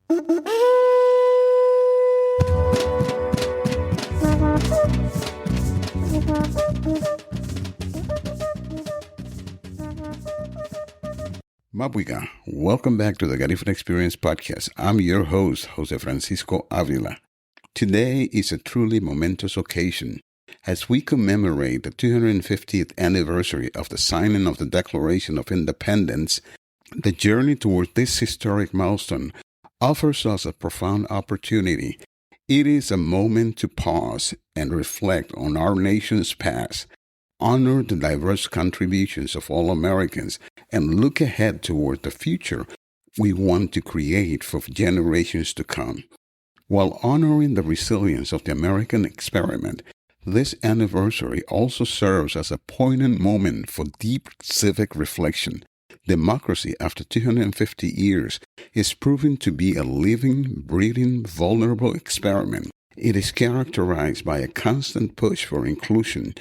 Mabuiga, welcome back to the Garifuna Experience Podcast. I'm your host, José Francisco Ávila. Today is a truly momentous occasion as we commemorate the 250th anniversary of the signing of the Declaration of Independence. The journey toward this historic milestone offers us a profound opportunity. It is a moment to pause and reflect on our nation's past, honor the diverse contributions of all Americans, and look ahead toward the future we want to create for generations to come. While honoring the resilience of the American experiment, this anniversary also serves as a poignant moment for deep civic reflection. Democracy, after 250 years, is proving to be a living, breathing, vulnerable experiment. It is characterized by a constant push for inclusion,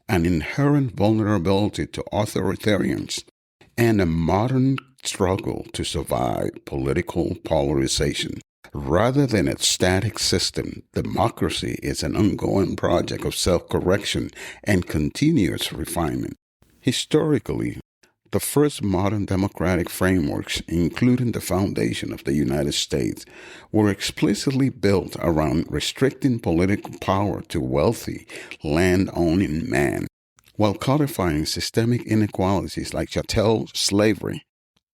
an inherent vulnerability to authoritarians, and a modern struggle to survive political polarization. Rather than a static system, democracy is an ongoing project of self-correction and continuous refinement. Historically, the first modern democratic frameworks, including the foundation of the United States, were explicitly built around restricting political power to wealthy, land-owning men, while codifying systemic inequalities like chattel slavery.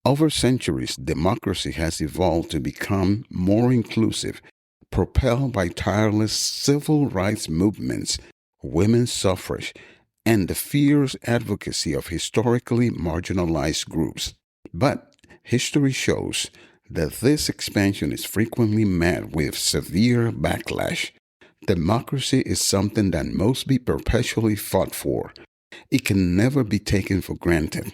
Over centuries, democracy has evolved to become more inclusive, propelled by tireless civil rights movements, women's suffrage, and the fierce advocacy of historically marginalized groups. But history shows that this expansion is frequently met with severe backlash. Democracy is something that must be perpetually fought for. It can never be taken for granted.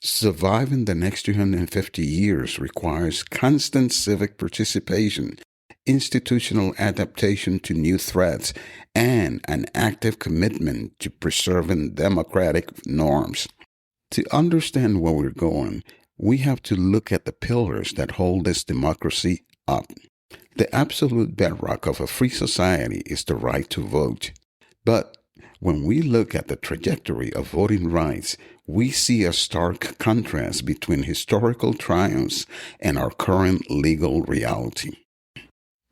Surviving the next 250 years requires constant civic participation, institutional adaptation to new threats, and an active commitment to preserving democratic norms. To understand where we're going, we have to look at the pillars that hold this democracy up. The absolute bedrock of a free society is the right to vote. But when we look at the trajectory of voting rights, we see a stark contrast between historical triumphs and our current legal reality.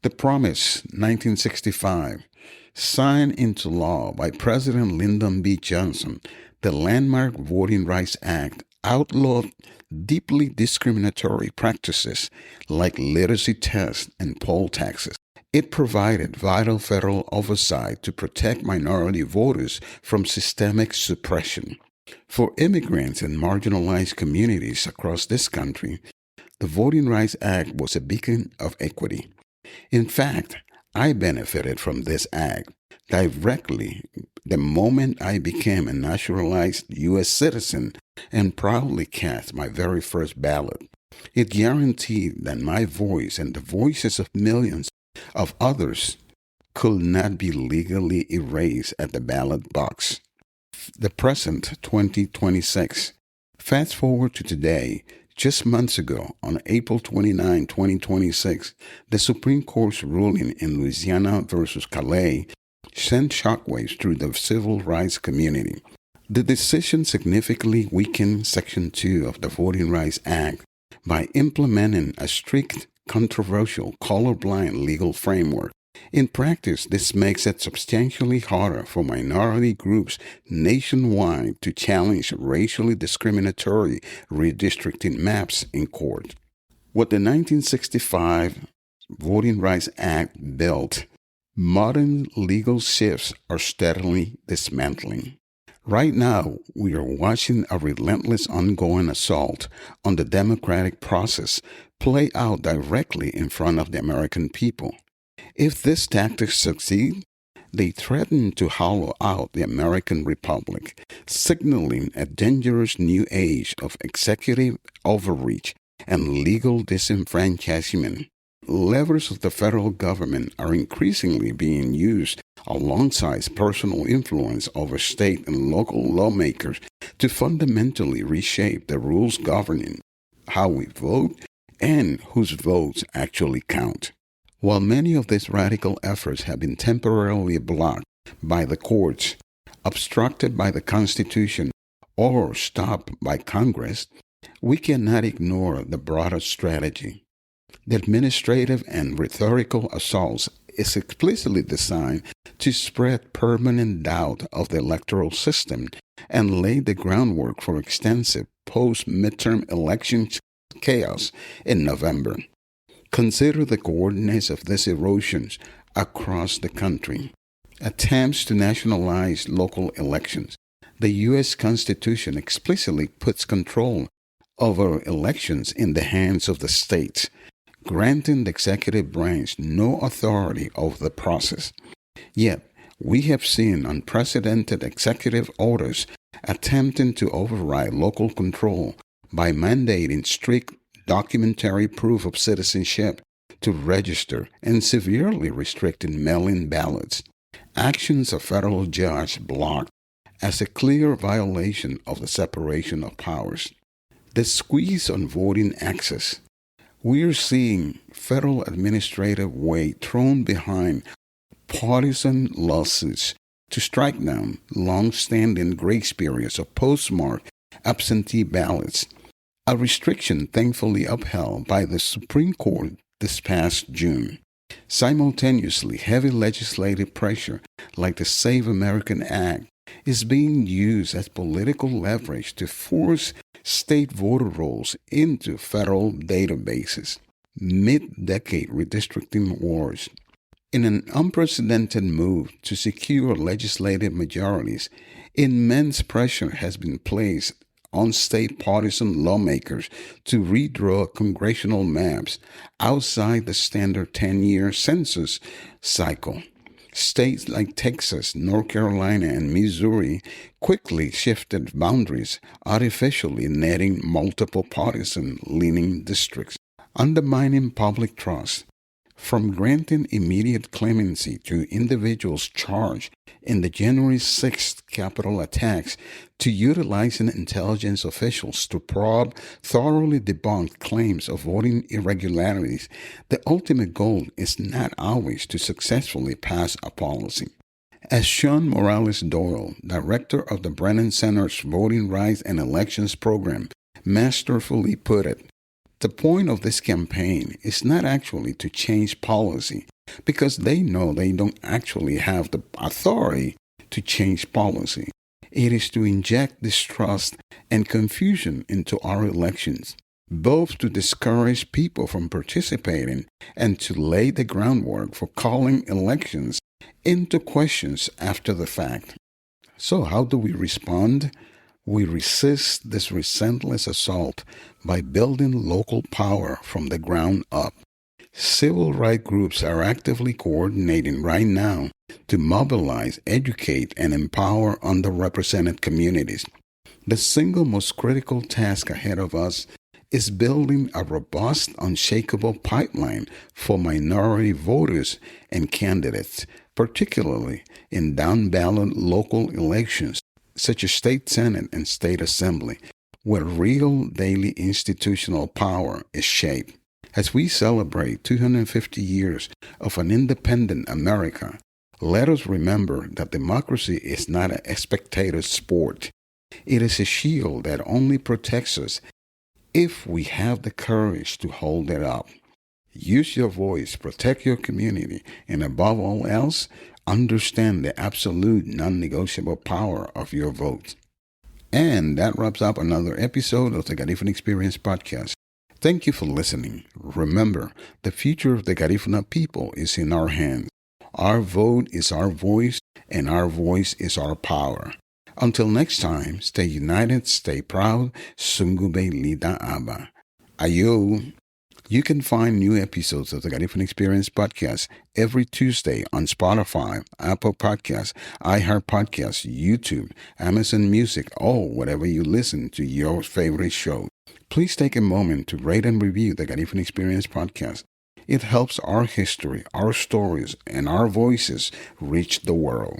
The Promise, 1965, signed into law by President Lyndon B. Johnson, the landmark Voting Rights Act outlawed deeply discriminatory practices like literacy tests and poll taxes. It provided vital federal oversight to protect minority voters from systemic suppression. For immigrants and marginalized communities across this country, the Voting Rights Act was a beacon of equity. In fact, I benefited from this act directly the moment I became a naturalized U.S. citizen and proudly cast my very first ballot. It guaranteed that my voice and the voices of millions of others could not be legally erased at the ballot box. The present 2026. Fast forward to today. Just months ago, on April 29, 2026, the Supreme Court's ruling in Louisiana versus Callais sent shockwaves through the civil rights community. The decision significantly weakened Section 2 of the Voting Rights Act by implementing a strict, controversial, colorblind legal framework. In practice, this makes it substantially harder for minority groups nationwide to challenge racially discriminatory redistricting maps in court. What the 1965 Voting Rights Act built, modern legal shifts are steadily dismantling. Right now, we are watching a relentless ongoing assault on the democratic process play out directly in front of the American people. If these tactics succeed, they threaten to hollow out the American Republic, signaling a dangerous new age of executive overreach and legal disenfranchisement. Levers of the federal government are increasingly being used alongside personal influence over state and local lawmakers to fundamentally reshape the rules governing how we vote and whose votes actually count. While many of these radical efforts have been temporarily blocked by the courts, obstructed by the Constitution, or stopped by Congress, we cannot ignore the broader strategy. The administrative and rhetorical assaults is explicitly designed to spread permanent doubt of the electoral system and lay the groundwork for extensive post-midterm election chaos in November. Consider the coordinates of these erosions across the country. Attempts to nationalize local elections. The U.S. Constitution explicitly puts control over elections in the hands of the states, granting the executive branch no authority over the process. Yet, we have seen unprecedented executive orders attempting to override local control by mandating strict documentary proof of citizenship to register and severely restricting mail-in ballots. Actions a federal judge blocked as a clear violation of the separation of powers. The squeeze on voting access. We're seeing federal administrative weight thrown behind partisan lawsuits to strike down long-standing grace periods of postmarked absentee ballots, a restriction thankfully upheld by the Supreme Court this past June. Simultaneously, heavy legislative pressure like the Save American Act is being used as political leverage to force state voter rolls into federal databases. Mid-decade redistricting wars. In an unprecedented move to secure legislative majorities, immense pressure has been placed on state partisan lawmakers to redraw congressional maps outside the standard 10-year census cycle. States like Texas, North Carolina, and Missouri quickly shifted boundaries, artificially netting multiple partisan-leaning districts, undermining public trust. From granting immediate clemency to individuals charged in the January 6th Capitol attacks to utilizing intelligence officials to probe thoroughly debunked claims of voting irregularities, the ultimate goal is not always to successfully pass a policy. As Sean Morales Doyle, director of the Brennan Center's Voting Rights and Elections Program, masterfully put it, the point of this campaign is not actually to change policy, because they know they don't actually have the authority to change policy. It is to inject distrust and confusion into our elections, both to discourage people from participating and to lay the groundwork for calling elections into questions after the fact. So how do we respond? We resist this relentless assault by building local power from the ground up. Civil rights groups are actively coordinating right now to mobilize, educate, and empower underrepresented communities. The single most critical task ahead of us is building a robust, unshakable pipeline for minority voters and candidates, particularly in down-ballot local elections, such as state senate and state assembly, where real daily institutional power is shaped. As we celebrate 250 years of an independent America, let us remember that democracy is not a spectator sport. It is a shield that only protects us if we have the courage to hold it up. Use your voice, protect your community, and above all else, understand the absolute non-negotiable power of your vote. And that wraps up another episode of the Garifuna Experience Podcast. Thank you for listening. Remember, the future of the Garifuna people is in our hands. Our vote is our voice, and our voice is our power. Until next time, stay united, stay proud. Sungube Lida Aba. Ayo. You can find new episodes of the Garifuna Experience Podcast every Tuesday on Spotify, Apple Podcasts, iHeart Podcasts, YouTube, Amazon Music, or whatever you listen to your favorite show. Please take a moment to rate and review the Garifuna Experience Podcast. It helps our history, our stories, and our voices reach the world.